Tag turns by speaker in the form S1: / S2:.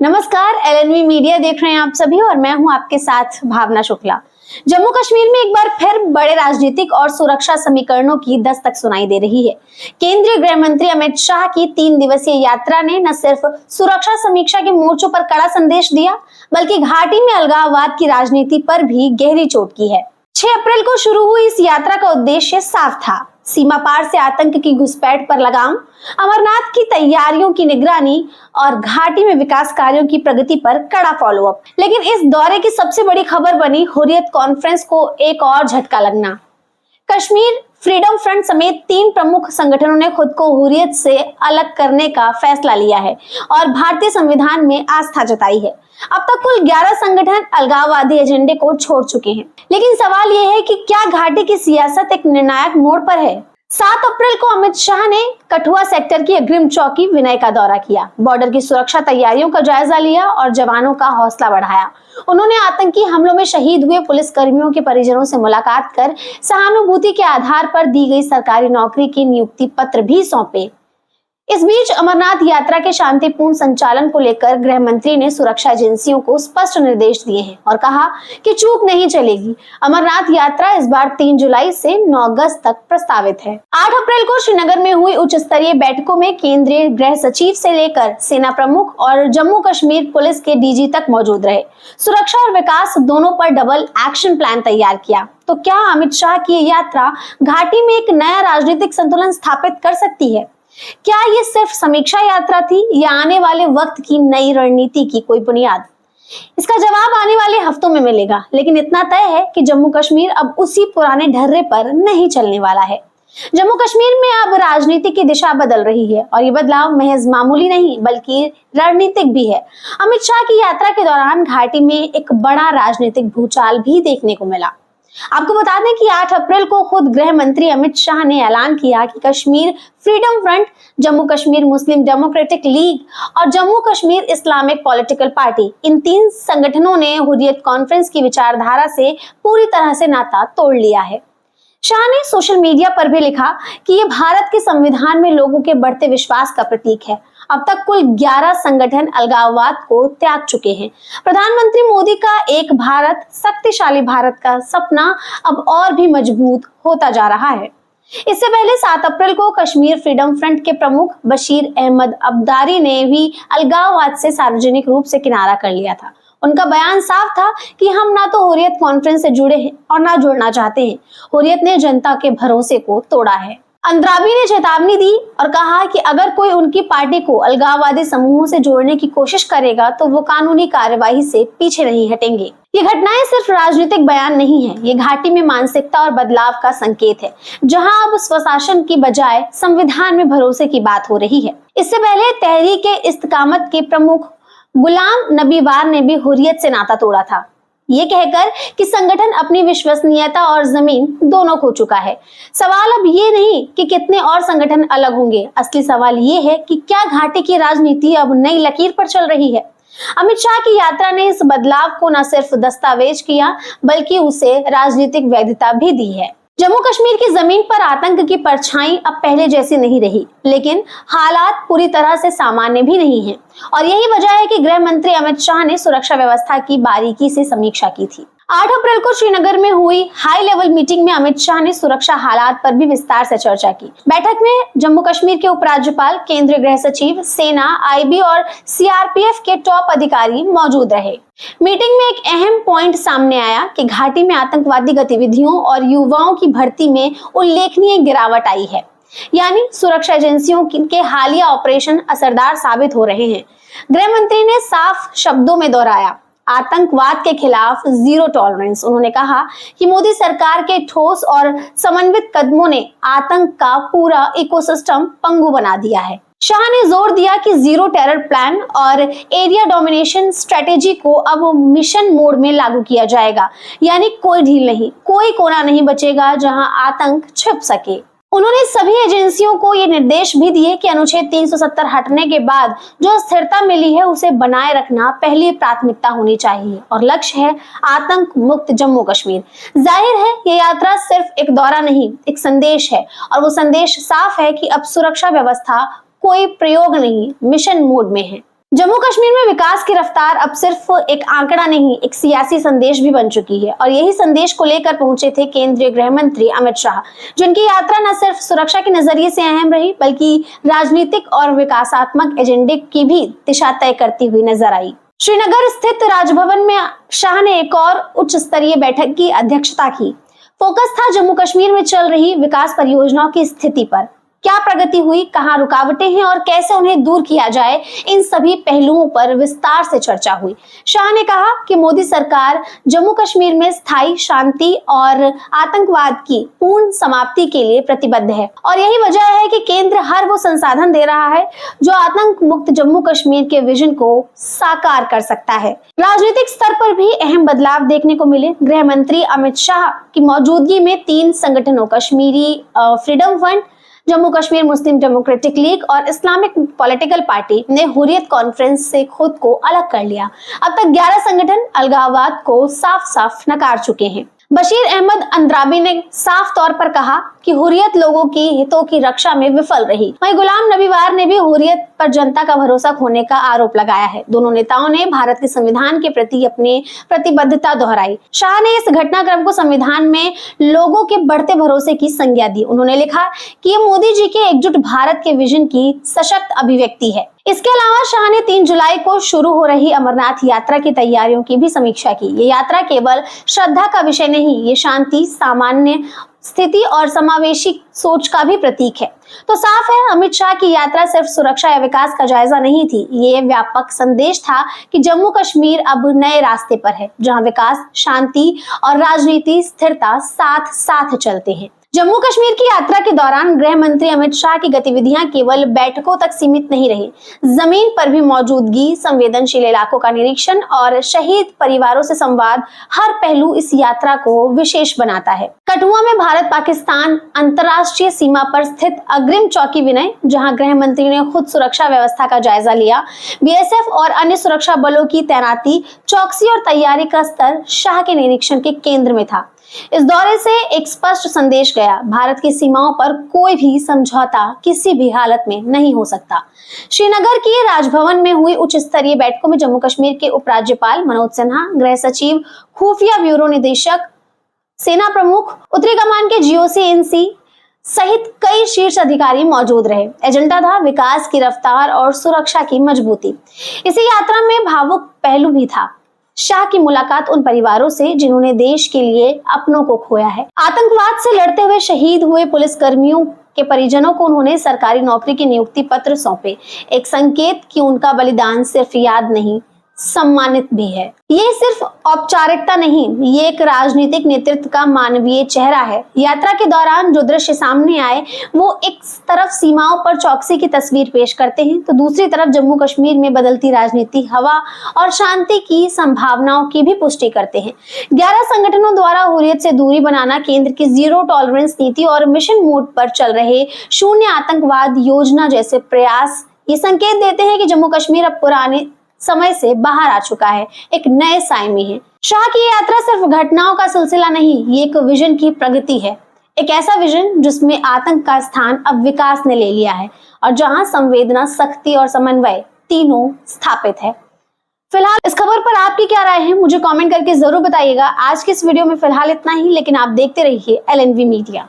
S1: नमस्कार, एलएनवी मीडिया देख रहे हैं आप सभी और मैं हूं आपके साथ भावना शुक्ला। जम्मू कश्मीर में एक बार फिर बड़े राजनीतिक और सुरक्षा समीकरणों की दस्तक सुनाई दे रही है। केंद्रीय गृह मंत्री अमित शाह की 3 दिवसीय यात्रा ने न सिर्फ सुरक्षा समीक्षा के मोर्चों पर कड़ा संदेश दिया, बल्कि घाटी में अलगाववाद की राजनीति पर भी गहरी चोट की है। 6 अप्रैल को शुरू हुई इस यात्रा का उद्देश्य साफ था, सीमा पार से आतंक की घुसपैठ पर लगाम, अमरनाथ की तैयारियों की निगरानी और घाटी में विकास कार्यों की प्रगति पर कड़ा फॉलोअप। लेकिन इस दौरे की सबसे बड़ी खबर बनी हुर्रियत कॉन्फ्रेंस को एक और झटका लगना। कश्मीर फ्रीडम फ्रंट समेत 3 प्रमुख संगठनों ने खुद को हुर्रियत से अलग करने का फैसला लिया है और भारतीय संविधान में आस्था जताई है। अब तक कुल 11 संगठन अलगाववादी एजेंडे को छोड़ चुके हैं। लेकिन सवाल यह है कि क्या घाटी की सियासत एक निर्णायक मोड़ पर है? 7 अप्रैल को अमित शाह ने कठुआ सेक्टर की अग्रिम चौकी विनय का दौरा किया, बॉर्डर की सुरक्षा तैयारियों का जायजा लिया और जवानों का हौसला बढ़ाया। उन्होंने आतंकी हमलों में शहीद हुए पुलिस कर्मियों के परिजनों से मुलाकात कर सहानुभूति के आधार पर दी गई सरकारी नौकरी के नियुक्ति पत्र भी सौंपे। इस बीच अमरनाथ यात्रा के शांतिपूर्ण संचालन को लेकर गृह मंत्री ने सुरक्षा एजेंसियों को स्पष्ट निर्देश दिए हैं और कहा कि चूक नहीं चलेगी। अमरनाथ यात्रा इस बार 3 जुलाई से 9 अगस्त तक प्रस्तावित है। 8 अप्रैल को श्रीनगर में हुई उच्च स्तरीय बैठकों में केंद्रीय गृह सचिव से लेकर सेना प्रमुख और जम्मू कश्मीर पुलिस के डीजी तक मौजूद रहे। सुरक्षा और विकास दोनों पर डबल एक्शन प्लान तैयार किया। तो क्या अमित शाह की यात्रा घाटी में एक नया राजनीतिक संतुलन स्थापित कर सकती है? क्या ये सिर्फ समीक्षा यात्रा थी या आने वाले वक्त की नई रणनीति की कोई बुनियाद? इसका जवाब आने वाले हफ्तों में मिलेगा, लेकिन इतना तय है कि जम्मू कश्मीर अब उसी पुराने ढर्रे पर नहीं चलने वाला है। जम्मू कश्मीर में अब राजनीति की दिशा बदल रही है और ये बदलाव महज मामूली नहीं बल्कि रणनीतिक भी है। अमित शाह की यात्रा के दौरान घाटी में एक बड़ा राजनीतिक भूचाल भी देखने को मिला। आपको बता दें कि 8 अप्रैल को खुद गृह मंत्री अमित शाह ने ऐलान किया कि Kashmir freedom front, Jammu Kashmir Muslim democratic league और Jammu Kashmir Islamic political party, इन 3 संगठनों ने हुर्रियत कॉन्फ्रेंस की विचारधारा से पूरी तरह से नाता तोड़ लिया है। शाह ने सोशल मीडिया पर भी लिखा कि ये भारत के संविधान में लोगों के बढ़ते विश्वास का प्रतीक है। अब तक कुल 11 संगठन अलगाववाद को त्याग चुके हैं। प्रधानमंत्री मोदी का एक भारत, शक्तिशाली भारत का सपना अब और भी मजबूत होता जा रहा है। इससे पहले 7 अप्रैल को कश्मीर फ्रीडम फ्रंट के प्रमुख बशीर अहमद अब्दारी ने भी अलगाववाद से सार्वजनिक रूप से किनारा कर लिया था। उनका बयान साफ था कि हम ना तो हुर्रियत कॉन्फ्रेंस से जुड़े हैं और ना जुड़ना चाहते हैं। हुर्रियत ने जनता के भरोसे को तोड़ा है। अंद्राबी ने चेतावनी दी और कहा कि अगर कोई उनकी पार्टी को अलगाववादी समूहों से जोड़ने की कोशिश करेगा तो वो कानूनी कार्यवाही से पीछे नहीं हटेंगे। ये घटनाएं सिर्फ राजनीतिक बयान नहीं है, ये घाटी में मानसिकता और बदलाव का संकेत है, जहां अब स्वशासन की बजाय संविधान में भरोसे की बात हो रही है। इससे पहले तहरीक-ए-इस्तिकामत के प्रमुख गुलाम नबी वार ने भी हुर्रियत से नाता तोड़ा था, ये कहकर कि संगठन अपनी विश्वसनीयता और जमीन दोनों खो चुका है। सवाल अब ये नहीं कि कितने और संगठन अलग होंगे, असली सवाल ये है कि क्या घाटी की राजनीति अब नई लकीर पर चल रही है। अमित शाह की यात्रा ने इस बदलाव को न सिर्फ दस्तावेज किया बल्कि उसे राजनीतिक वैधता भी दी है। जम्मू कश्मीर की जमीन पर आतंक की परछाई अब पहले जैसी नहीं रही, लेकिन हालात पूरी तरह से सामान्य भी नहीं हैं और यही वजह है कि गृह मंत्री अमित शाह ने सुरक्षा व्यवस्था की बारीकी से समीक्षा की थी। 8 अप्रैल को श्रीनगर में हुई हाई लेवल मीटिंग में अमित शाह ने सुरक्षा हालात पर भी विस्तार से चर्चा की। बैठक में जम्मू कश्मीर के उपराज्यपाल, केंद्रीय गृह सचिव, सेना, आईबी और सीआरपीएफ के टॉप अधिकारी मौजूद रहे। मीटिंग में एक अहम पॉइंट सामने आया कि घाटी में आतंकवादी गतिविधियों और युवाओं की भर्ती में उल्लेखनीय गिरावट आई है, यानी सुरक्षा एजेंसियों के हालिया ऑपरेशन असरदार साबित हो रहे हैं। गृह मंत्री ने साफ शब्दों में दोहराया, आतंकवाद के खिलाफ जीरो टॉलरेंस। उन्होंने कहा कि मोदी सरकार के ठोस और समन्वित कदमों ने आतंक का पूरा इकोसिस्टम पंगु बना दिया है। शाह ने जोर दिया कि जीरो टेरर प्लान और एरिया डोमिनेशन स्ट्रेटेजी को अब मिशन मोड में लागू किया जाएगा, यानी कोई ढील नहीं, कोई कोना नहीं बचेगा जहां आतंक छिप सके। उन्होंने सभी एजेंसियों को ये निर्देश भी दिए कि अनुच्छेद 370 हटने के बाद जो स्थिरता मिली है उसे बनाए रखना पहली प्राथमिकता होनी चाहिए और लक्ष्य है आतंक मुक्त जम्मू कश्मीर। जाहिर है ये यात्रा सिर्फ एक दौरा नहीं, एक संदेश है और वो संदेश साफ है कि अब सुरक्षा व्यवस्था कोई प्रयोग नहीं, मिशन मोड में है। जम्मू कश्मीर में विकास की रफ्तार अब सिर्फ एक आंकड़ा नहीं, एक सियासी संदेश भी बन चुकी है और यही संदेश को लेकर पहुंचे थे केंद्रीय गृह मंत्री अमित शाह, जिनकी यात्रा न सिर्फ सुरक्षा के नजरिए से अहम रही बल्कि राजनीतिक और विकासात्मक एजेंडे की भी दिशा तय करती हुई नजर आई। श्रीनगर स्थित राजभवन में शाह ने एक और उच्च स्तरीय बैठक की अध्यक्षता की। फोकस था जम्मू कश्मीर में चल रही विकास परियोजनाओं की स्थिति पर। क्या प्रगति हुई, कहां रुकावटें हैं और कैसे उन्हें दूर किया जाए, इन सभी पहलुओं पर विस्तार से चर्चा हुई। शाह ने कहा कि मोदी सरकार जम्मू कश्मीर में स्थायी शांति और आतंकवाद की पूर्ण समाप्ति के लिए प्रतिबद्ध है और यही वजह है कि केंद्र हर वो संसाधन दे रहा है जो आतंक मुक्त जम्मू कश्मीर के विजन को साकार कर सकता है। राजनीतिक स्तर पर भी अहम बदलाव देखने को मिले। गृह मंत्री अमित शाह की मौजूदगी में 3 संगठनों Kashmiri freedom front, Jammu Kashmir Muslim democratic league और इस्लामिक पॉलिटिकल पार्टी ने हुर्रियत कॉन्फ्रेंस से खुद को अलग कर लिया। अब तक 11 संगठन अलगाववाद को साफ साफ नकार चुके हैं। बशीर अहमद अंद्राबी ने साफ तौर पर कहा कि हुर्रियत लोगों की हितों की रक्षा में विफल रही। वहीं गुलाम नबी वार ने भी हुर्रियत पर जनता का भरोसा खोने का आरोप लगाया है। दोनों नेताओं ने भारत के संविधान के प्रति अपनी प्रतिबद्धता दोहराई। शाह ने इस घटनाक्रम को संविधान में लोगों के बढ़ते भरोसे की संज्ञा दी। उन्होंने लिखा कि ये मोदी जी के एकजुट भारत के विजन की सशक्त अभिव्यक्ति है। इसके अलावा शाह ने 3 जुलाई को शुरू हो रही अमरनाथ यात्रा की तैयारियों की भी समीक्षा की। ये यात्रा केवल श्रद्धा का विषय नहीं, ये शांति, सामान्य स्थिति और समावेशी सोच का भी प्रतीक है। तो साफ है, अमित शाह की यात्रा सिर्फ सुरक्षा या विकास का जायजा नहीं थी, ये व्यापक संदेश था कि जम्मू कश्मीर अब नए रास्ते पर है, जहां विकास, शांति और राजनीति स्थिरता साथ साथ चलते हैं। जम्मू कश्मीर की यात्रा के दौरान गृह मंत्री अमित शाह की गतिविधियां केवल बैठकों तक सीमित नहीं रही। जमीन पर भी मौजूदगी, संवेदनशील इलाकों का निरीक्षण और शहीद परिवारों से संवाद, हर पहलू इस यात्रा को विशेष बनाता है। कठुआ में भारत पाकिस्तान अंतर्राष्ट्रीय सीमा पर स्थित अग्रिम चौकी विनय, जहां गृह मंत्री ने खुद सुरक्षा व्यवस्था का जायजा लिया। बीएसएफ और अन्य सुरक्षा बलों की तैनाती, चौकसी और तैयारी का स्तर शाह के निरीक्षण के केंद्र में था। इस दौरे से एक स्पष्ट संदेश गया, भारत की सीमाओं पर कोई भी समझौता किसी भी हालत में नहीं हो सकता। श्रीनगर की राजभवन में हुई उच्च स्तरीय बैठकों में जम्मू कश्मीर के उपराज्यपाल मनोज सिन्हा, गृह सचिव, खुफिया ब्यूरो निदेशक, सेना प्रमुख, उत्तरी कमान के जीओसी एनसी सहित कई शीर्ष अधिकारी मौजूद रहे। एजेंडा था विकास की रफ्तार और सुरक्षा की मजबूती। इसी यात्रा में भावुक पहलू भी था। शाह की मुलाकात उन परिवारों से जिन्होंने देश के लिए अपनों को खोया है। आतंकवाद से लड़ते हुए शहीद हुए पुलिसकर्मियों के परिजनों को उन्होंने सरकारी नौकरी के नियुक्ति पत्र सौंपे, एक संकेत कि उनका बलिदान सिर्फ याद नहीं, सम्मानित भी है। ये सिर्फ औपचारिकता नहीं, ये एक राजनीतिक नेतृत्व का मानवीय चेहरा है। यात्रा के दौरान जो दृश्य सामने आए वो एक तरफ सीमाओं पर चौकसी की तस्वीर पेश करते हैं, तो दूसरी तरफ जम्मू कश्मीर में बदलती राजनीति, हवा और शांति की संभावनाओं की भी पुष्टि करते हैं। 11 संगठनों द्वारा हुर्रियत से दूरी बनाना, केंद्र की जीरो टॉलरेंस नीति और मिशन मोड पर चल रहे शून्य आतंकवाद योजना जैसे प्रयास ये संकेत देते हैं कि जम्मू कश्मीर अब पुराने समय से बाहर आ चुका है, एक नए साए में है। शाह की यात्रा सिर्फ घटनाओं का सिलसिला नहीं, ये एक विजन की प्रगति है, एक ऐसा विजन जिसमें आतंक का स्थान अब विकास ने ले लिया है और जहां संवेदना, शक्ति और समन्वय तीनों स्थापित है। फिलहाल इस खबर पर आपकी क्या राय है, मुझे कमेंट करके जरूर बताइएगा। आज की इस वीडियो में फिलहाल इतना ही, लेकिन आप देखते रहिए LNV मीडिया।